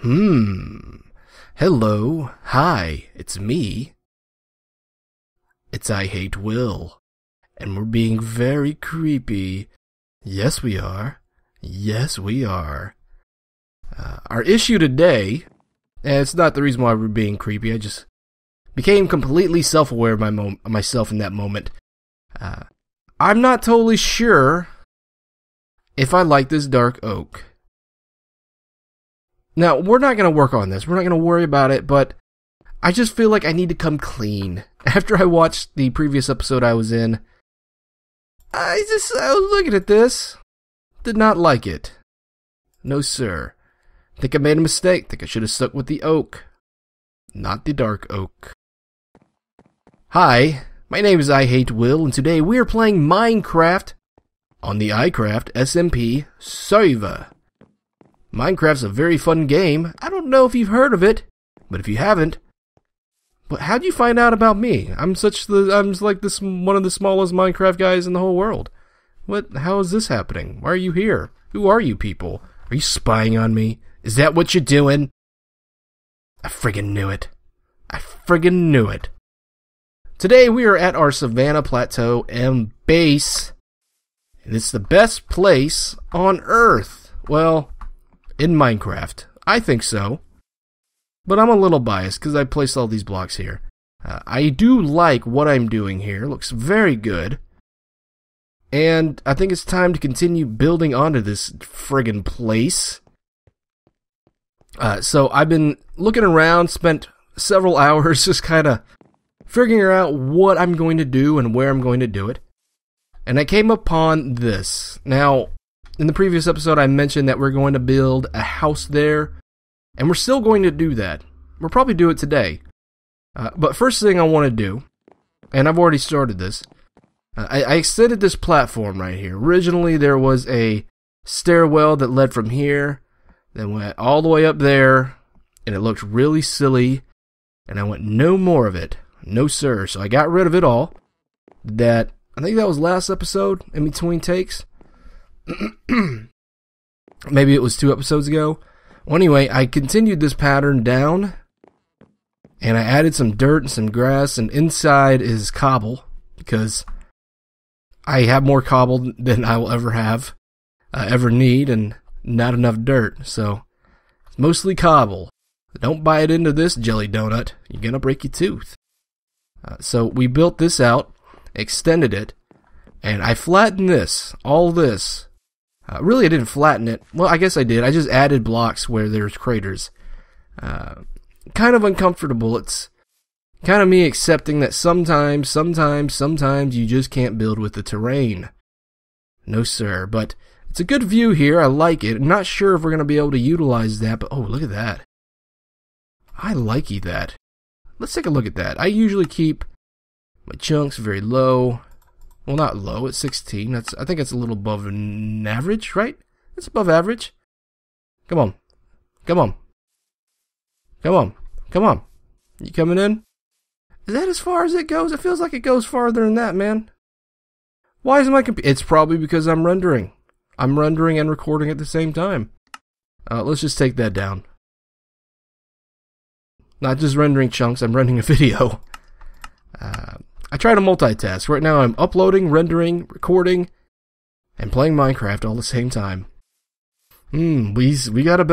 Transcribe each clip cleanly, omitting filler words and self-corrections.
Hmm. Hello. Hi. It's me. It's IHateWill. And we're being very creepy. Yes, we are. Yes, we are. Our issue today, and it's not the reason why we're being creepy, I just became completely self-aware of myself in that moment. I'm not totally sure if I like this dark oak. Now, we're not going to work on this. We're not going to worry about it, but I just feel like I need to come clean. After I watched the previous episode I was in, I was looking at this. Did not like it. No, sir. Think I made a mistake. Think I should have stuck with the oak. Not the dark oak. Hi, my name is IHateWill, and today we are playing Minecraft on the iCraft SMP server. Minecraft's a very fun game. I don't know if you've heard of it, but if you haven't, but how'd you find out about me? I'm like one of the smallest Minecraft guys in the whole world. How is this happening? Why are you here? Who are you people? Are you spying on me? Is that what you're doing? I friggin' knew it. I friggin' knew it. Today we are at our Savannah Plateau and base, and it's the best place on Earth. Well, in Minecraft. I think so. But I'm a little biased because I placed all these blocks here. I do like what I'm doing here. It looks very good. And I think it's time to continue building onto this friggin' place. So I've been looking around, spent several hours just kind of figuring out what I'm going to do and where I'm going to do it. And I came upon this. Now, in the previous episode, I mentioned that we're going to build a house there, and we're still going to do that. We'll probably do it today. But first thing I want to do, and I've already started this, I extended this platform right here. Originally, there was a stairwell that led from here, then went all the way up there, and it looked really silly, and I went, no more of it. No, sir. So I got rid of it all. I think that was last episode, in between takes. Maybe it was 2 episodes ago. Well, anyway, I continued this pattern down, and I added some dirt and some grass, and inside is cobble, because I have more cobble than I will ever need, and not enough dirt, so it's mostly cobble. Don't bite into this jelly donut. You're gonna break your tooth. So we built this out, extended it, and I flattened all this. Really, I didn't flatten it. Well, I guess I did. I just added blocks where there's craters. Kind of uncomfortable. It's kind of me accepting that sometimes you just can't build with the terrain. No, sir. But it's a good view here. I like it. I'm not sure if we're going to be able to utilize that, but oh, look at that. I likey that. Let's take a look at that. I usually keep my chunks very low. Well, not low. It's 16. I think it's a little above an average, right? It's above average. Come on. Come on. Come on. Come on. You coming in? Is that as far as it goes? It feels like it goes farther than that, man. Why is my computer? It's probably because I'm rendering. I'm rendering and recording at the same time. Let's just take that down. Not just rendering chunks, I'm rendering a video. I try to multitask. Right now I'm uploading, rendering, recording, and playing Minecraft all at the same time. We got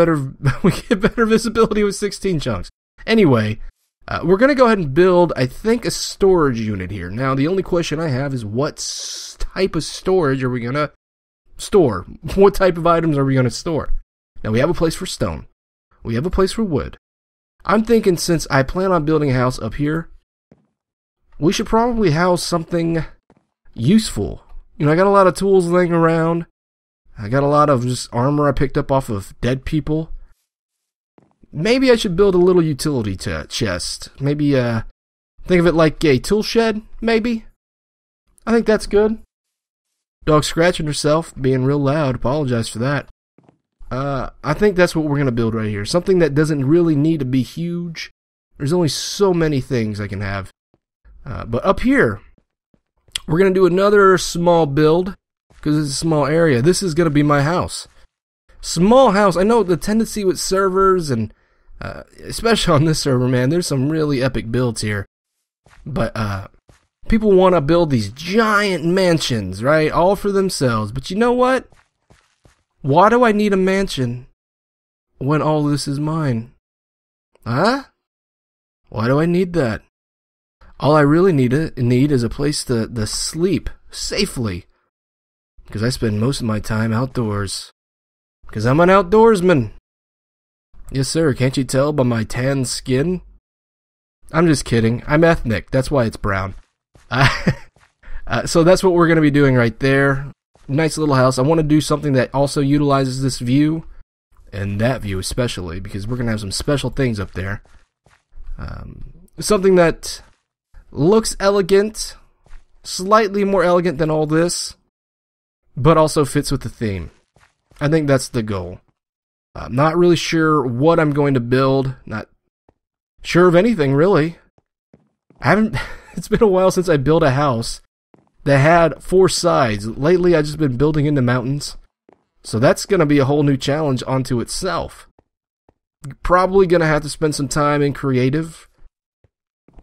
we get better visibility with 16 chunks. Anyway, we're going to go ahead and build, I think, a storage unit here. Now, the only question I have is what type of storage are we going to store? What type of items are we going to store? Now, we have a place for stone. We have a place for wood. I'm thinking since I plan on building a house up here, we should probably house something useful. You know, I got a lot of tools laying around. I got a lot of just armor I picked up off of dead people. Maybe I should build a little utility chest. Maybe, think of it like a tool shed, maybe? I think that's good. Dog scratching herself, being real loud. Apologize for that. I think that's what we're going to build right here. Something that doesn't really need to be huge. There's only so many things I can have. But up here, we're going to do another small build, because it's a small area. This is going to be my house. Small house. I know the tendency with servers and Especially on this server, man, there's some really epic builds here. But people want to build these giant mansions, right? All for themselves. But you know what? Why do I need a mansion when all this is mine? Huh? Why do I need that? All I really need is a place to sleep safely. Because I spend most of my time outdoors. Because I'm an outdoorsman. Yes, sir. Can't you tell by my tan skin? I'm just kidding. I'm ethnic. That's why it's brown. So that's what we're going to be doing right there. Nice little house. I want to do something that also utilizes this view. And that view especially. Because we're going to have some special things up there. Something that looks elegant. Slightly more elegant than all this. But also fits with the theme. I think that's the goal. I'm not really sure what I'm going to build. Not sure of anything, really. It's been a while since I built a house that had 4 sides. Lately, I've just been building into mountains. So that's going to be a whole new challenge onto itself. Probably going to have to spend some time in creative.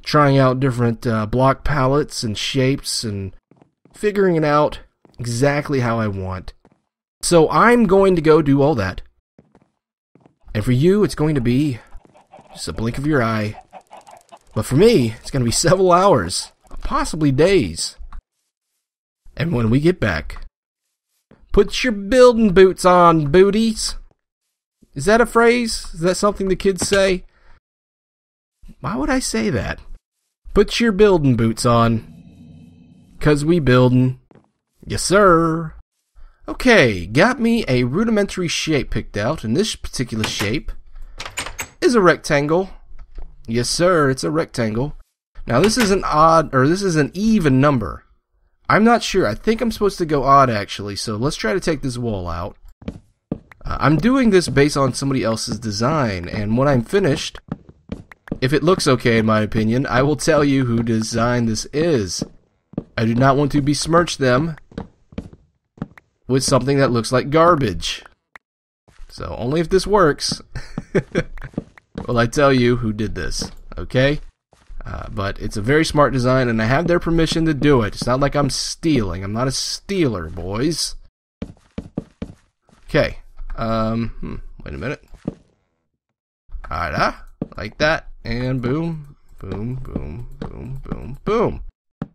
Trying out different block palettes and shapes and figuring it out exactly how I want. So I'm going to go do all that. And for you, it's going to be just a blink of your eye. But for me, it's going to be several hours, possibly days. And when we get back, put your building boots on, booties. Is that a phrase? Is that something the kids say? Why would I say that? Put your building boots on. 'Cause we buildin'. Yes, sir. Okay, got me a rudimentary shape picked out, and this particular shape is a rectangle. Yes, sir, it's a rectangle. Now, this is an odd, or this is an even number. I'm not sure. I think I'm supposed to go odd, actually, so let's try to take this wall out. I'm doing this based on somebody else's design, and when I'm finished, if it looks okay, in my opinion, I will tell you who designed this is. I do not want to besmirch them with something that looks like garbage. So only if this works will I tell you who did this, okay? But it's a very smart design, and I have their permission to do it. It's not like I'm stealing. I'm not a stealer, boys. Okay. Wait a minute. Alright, like that, and boom, boom, boom, boom, boom, boom.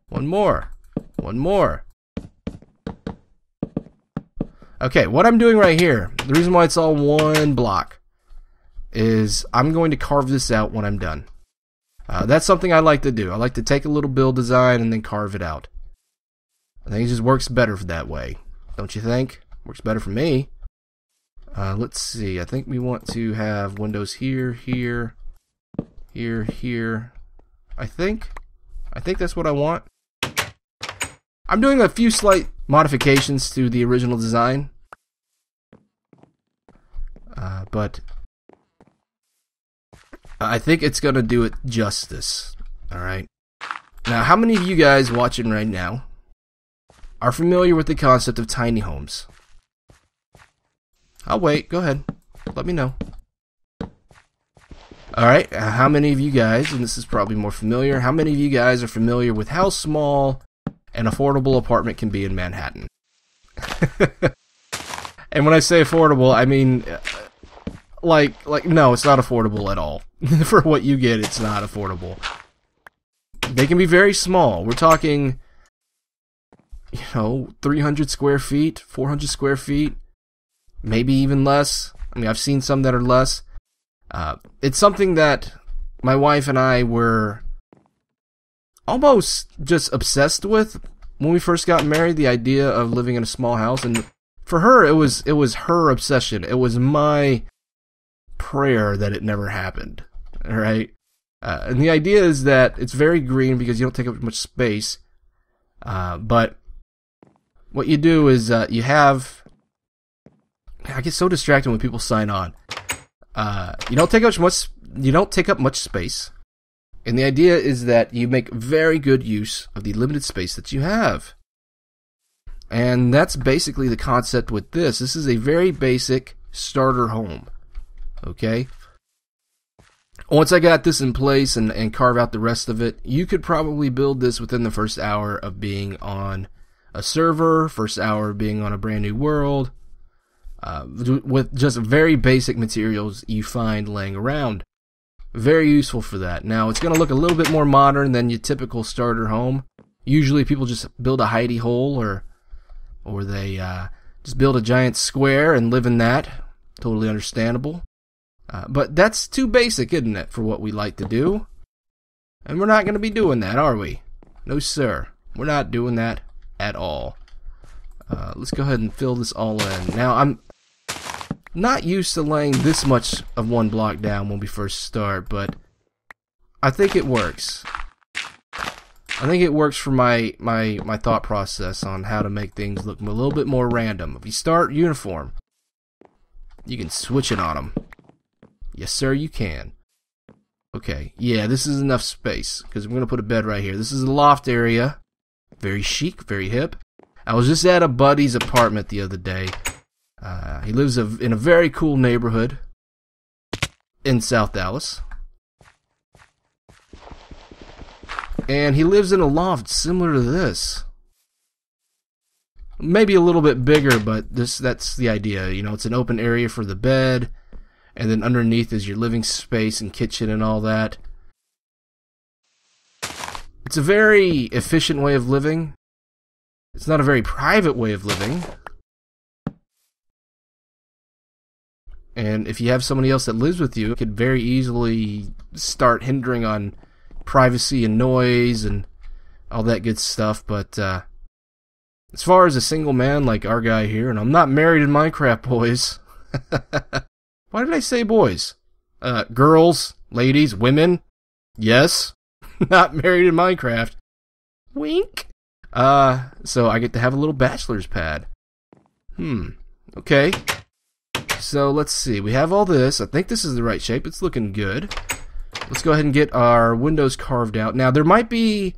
One more. One more. Okay, what I'm doing right here, the reason why it's all one block, is I'm going to carve this out when I'm done. That's something I like to do. I like to take a little build design and then carve it out. I think it just works better that way. Don't you think? Works better for me. Let's see. I think we want to have windows here, here, here, here. I think that's what I want. I'm doing a few slight modifications to the original design. But I think it's going to do it justice. Alright. Now, how many of you guys watching right now are familiar with the concept of tiny homes? I'll wait. Go ahead. Let me know. Alright. How many of you guys, and this is probably more familiar, how many of you guys are familiar with how small an affordable apartment can be in Manhattan? And when I say affordable, I mean like no, it's not affordable at all. For what you get, it's not affordable. They can be very small. We're talking, 300 square feet, 400 square feet, maybe even less. I mean, I've seen some that are less. It's something that my wife and I were almost just obsessed with when we first got married, the idea of living in a small house. And for her, it was her obsession. It was my prayer that it never happened. All right. And the idea is that it's very green because you don't take up much space. But what you do is you have... I get so distracted when people sign on. You don't take up much space. And the idea is that you make very good use of the limited space that you have. And that's basically the concept with this. This is a very basic starter home. Okay? Once I got this in place and carve out the rest of it, you could probably build this within the first hour of being on a server, first hour of being on a brand new world, with just very basic materials you find laying around. Very useful for that. Now, it's going to look a little bit more modern than your typical starter home. Usually people just build a hidey hole, or they just build a giant square and live in that. Totally understandable. But that's too basic, isn't it, for what we like to do? And we're not going to be doing that, are we? No, sir. We're not doing that at all. Let's go ahead and fill this all in. Now, I'm not used to laying this much of one block down when we first start, but I think it works. I think it works for my thought process on how to make things look a little bit more random. If you start uniform, you can switch it on them. Yes, sir, you can. Okay, yeah, this is enough space, because we're going to put a bed right here. This is a loft area. Very chic, very hip. I was just at a buddy's apartment the other day. He lives in a very cool neighborhood in South Dallas. And he lives in a loft similar to this. Maybe a little bit bigger, but that's the idea. You know, it's an open area for the bed, and then underneath is your living space and kitchen and all that. It's a very efficient way of living. It's not a very private way of living. And if you have somebody else that lives with you, it could very easily start hindering on privacy and noise and all that good stuff. But as far as a single man like our guy here, and I'm not married in Minecraft, boys. Why did I say boys? Girls, ladies, women. Yes. Not married in Minecraft. Wink. So I get to have a little bachelor's pad. Okay. So let's see. We have all this. I think this is the right shape. It's looking good. Let's go ahead and get our windows carved out. Now, there might be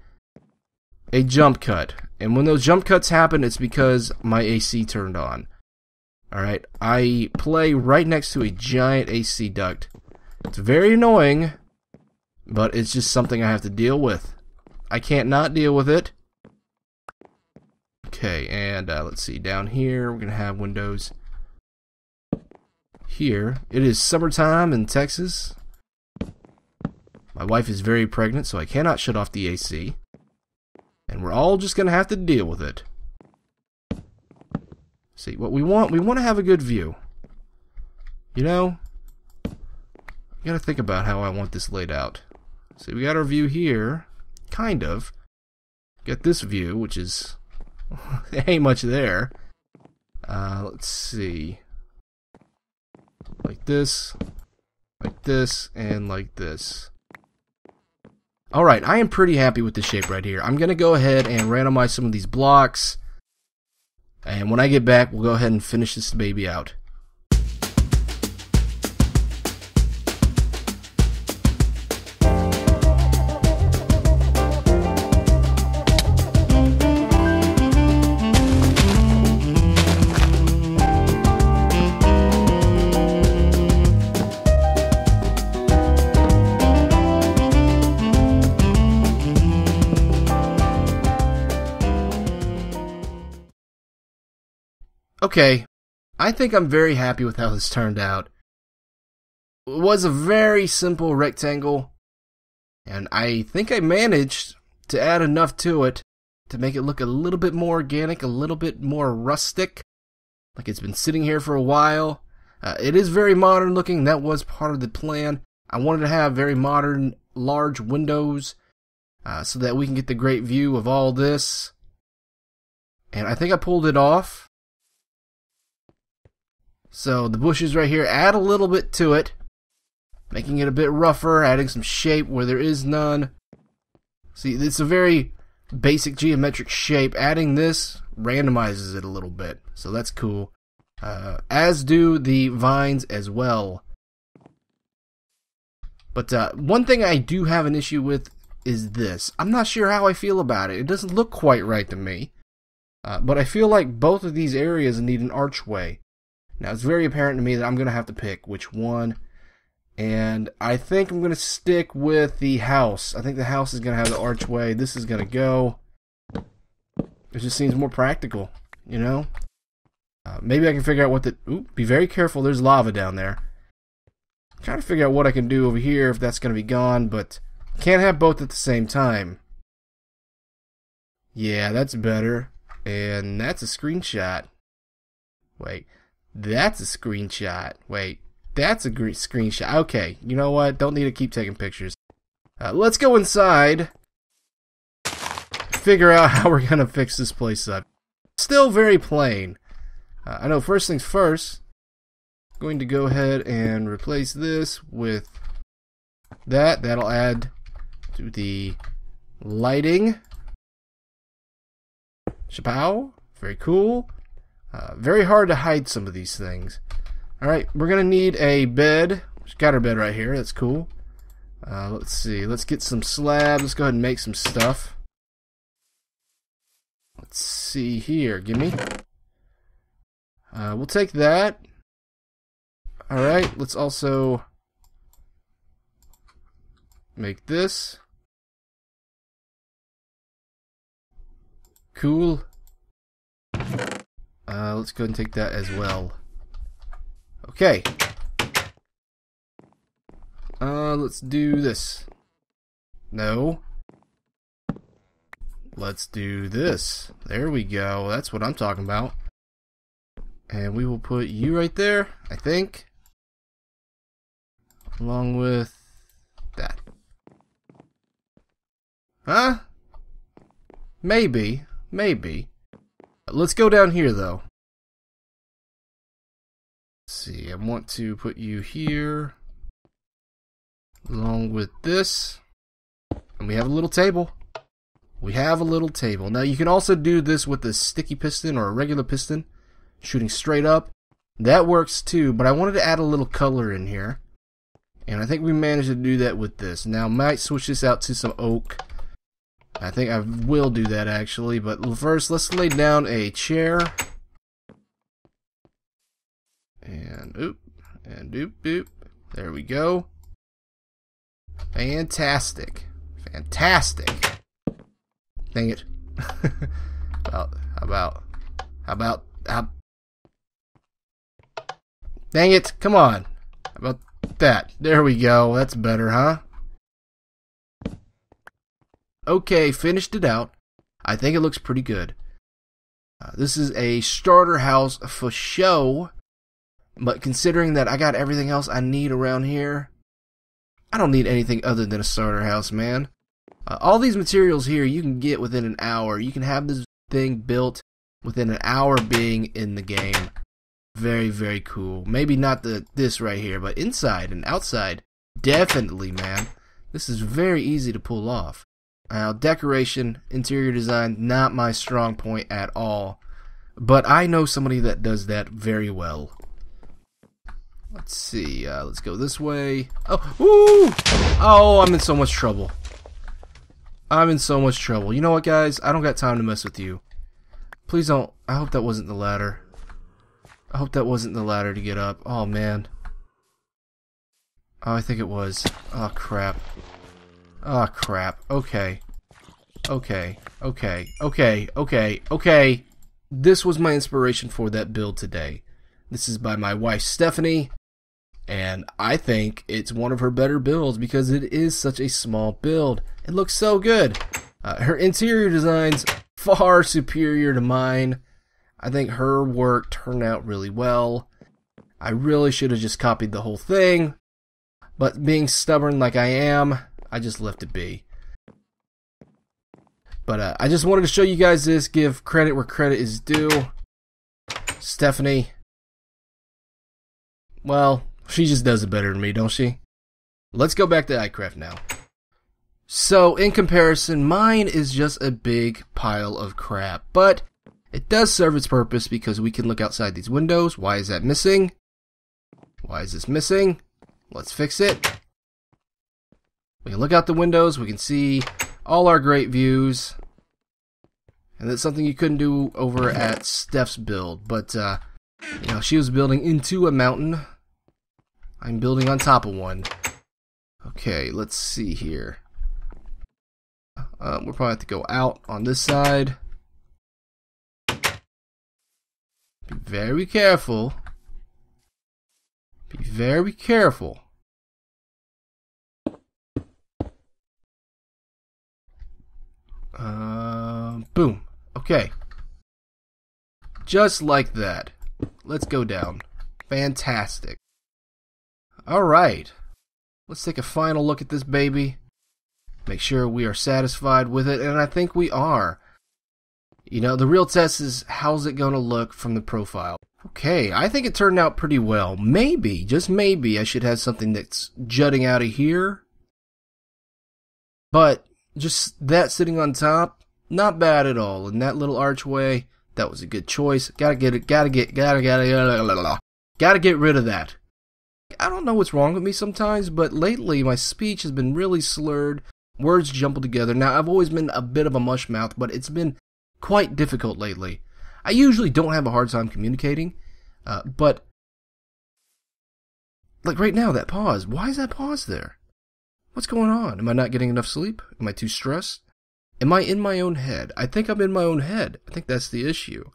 a jump cut. And when those jump cuts happen, it's because my AC turned on. Alright, I play right next to a giant AC duct. It's very annoying, but it's just something I have to deal with. I can't not deal with it. Okay, and let's see, down here, we're going to have windows here. It is summertime in Texas. My wife is very pregnant, so I cannot shut off the AC. And we're all just going to have to deal with it. See, what we want to have a good view. You know, you got to think about how I want this laid out. See, we got our view here, kind of. Got this view, which is, there ain't much there. Let's see. Like this, and like this. Alright, I am pretty happy with this shape right here. I'm going to go ahead and randomize some of these blocks. And when I get back, we'll go ahead and finish this baby out. Okay, I think I'm very happy with how this turned out. It was a very simple rectangle, and I think I managed to add enough to it to make it look a little bit more organic, a little bit more rustic, like it's been sitting here for a while. It is very modern looking, that was part of the plan. I wanted to have very modern, large windows so that we can get the great view of all this. And I think I pulled it off. So the bushes right here, add a little bit to it, making it a bit rougher, adding some shape where there is none. See, it's a very basic geometric shape. Adding this randomizes it a little bit, so that's cool. As do the vines as well. But one thing I do have an issue with is this. I'm not sure how I feel about it. It doesn't look quite right to me. But I feel like both of these areas need an archway. Now, it's very apparent to me that I'm going to have to pick which one. And I think I'm going to stick with the house. I think the house is going to have the archway. This is going to go. It just seems more practical, you know? Maybe I can figure out what the... Ooh, be very careful. There's lava down there. I'm trying to figure out what I can do over here if that's going to be gone, but can't have both at the same time. Yeah, that's better. And that's a screenshot. Wait, that's a screenshot. Wait. That's a great screenshot. Okay, you know what? Don't need to keep taking pictures. Let's go inside. Figure out how we're going to fix this place up. Still very plain. I know first things first. I'm going to go ahead and replace this with that. That'll add to the lighting. Chapow. Very cool. Very hard to hide some of these things. Alright, we're going to need a bed. We've got our bed right here. That's cool. Let's see. Let's get some slabs. Let's go ahead and make some stuff. Let's see here. Gimme. We'll take that. Alright, let's also make this. Cool. Let's go ahead and take that as well. Okay. Let's do this. No. Let's do this. There we go. That's what I'm talking about. And we will put you right there, I think. Along with that. Huh? Maybe. Maybe. Let's go down here, though. Let's see, I want to put you here. Along with this. And we have a little table. We have a little table. Now, you can also do this with a sticky piston or a regular piston. Shooting straight up. That works, too. But I wanted to add a little color in here. And I think we managed to do that with this. Now, I might switch this out to some oak. I think I will do that, actually. But first, let's lay down a chair. And oop. And doop doop. There we go. Fantastic. Fantastic. Dang it. How about... Dang it. Come on. How about that? There we go. That's better, huh? Okay, finished it out. I think it looks pretty good. This is a starter house for show. But considering that I got everything else I need around here, I don't need anything other than a starter house, man. All these materials here you can get within an hour. You can have this thing built within an hour being in the game. Very, very cool. Maybe not this right here, but inside and outside, definitely, man. This is very easy to pull off. Now, decoration, interior design, not my strong point at all. But I know somebody that does that very well. Let's see. Let's go this way. Oh, ooh! Oh, I'm in so much trouble. I'm in so much trouble. You know what, guys? I don't got time to mess with you. Please don't. I hope that wasn't the ladder. I hope that wasn't the ladder to get up. Oh, man. Oh, I think it was. Oh, crap. Oh, crap. Okay. Okay. Okay. Okay. Okay. Okay. This was my inspiration for that build today. This is by my wife, Stephanie. And I think it's one of her better builds because it is such a small build. It looks so good. Her interior design's far superior to mine. I think her work turned out really well. I really should have just copied the whole thing. But being stubborn like I am, I just left it be. But I just wanted to show you guys this, give credit where credit is due. Stephanie, well, she just does it better than me, don't she? Let's go back to iCraft now. So, in comparison, mine is just a big pile of crap. But it does serve its purpose because we can look outside these windows. Why is that missing? Why is this missing? Let's fix it. We can look out the windows. We can see all our great views. And that's something you couldn't do over at Steph's build. But, you know, she was building into a mountain. I'm building on top of one. Okay, let's see here. We'll probably have to go out on this side. Be very careful. Be very careful. Boom. Okay. Just like that. Let's go down. Fantastic. Alright. Let's take a final look at this baby. Make sure we are satisfied with it, and I think we are. You know, the real test is how's it going to look from the profile. Okay, I think it turned out pretty well. Maybe, just maybe, I should have something that's jutting out of here. But just that sitting on top, not bad at all. And that little archway, that was a good choice. Gotta get rid of that. I don't know what's wrong with me sometimes, but lately my speech has been really slurred. Words jumbled together. Now, I've always been a bit of a mush mouth, but it's been quite difficult lately. I usually don't have a hard time communicating, but like right now, that pause. Why is that pause there? What's going on? Am I not getting enough sleep? Am I too stressed? Am I in my own head? I think I'm in my own head. I think that's the issue.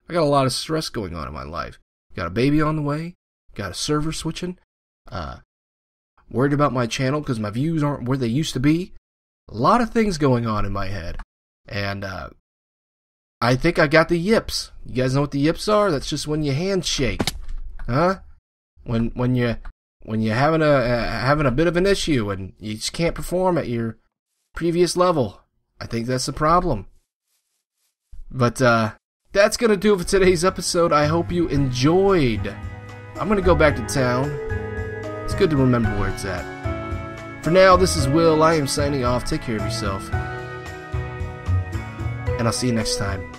I got a lot of stress going on in my life. Got a baby on the way. Got a server switching. Worried about my channel because my views aren't where they used to be. A lot of things going on in my head. And I think I got the yips. You guys know what the yips are? That's just when you handshake. Huh? When you're having a bit of an issue and you just can't perform at your previous level. I think that's the problem. But that's gonna do it for today's episode. I hope you enjoyed. I'm gonna go back to town. It's good to remember where it's at. For now, this is Will. I am signing off. Take care of yourself. And I'll see you next time.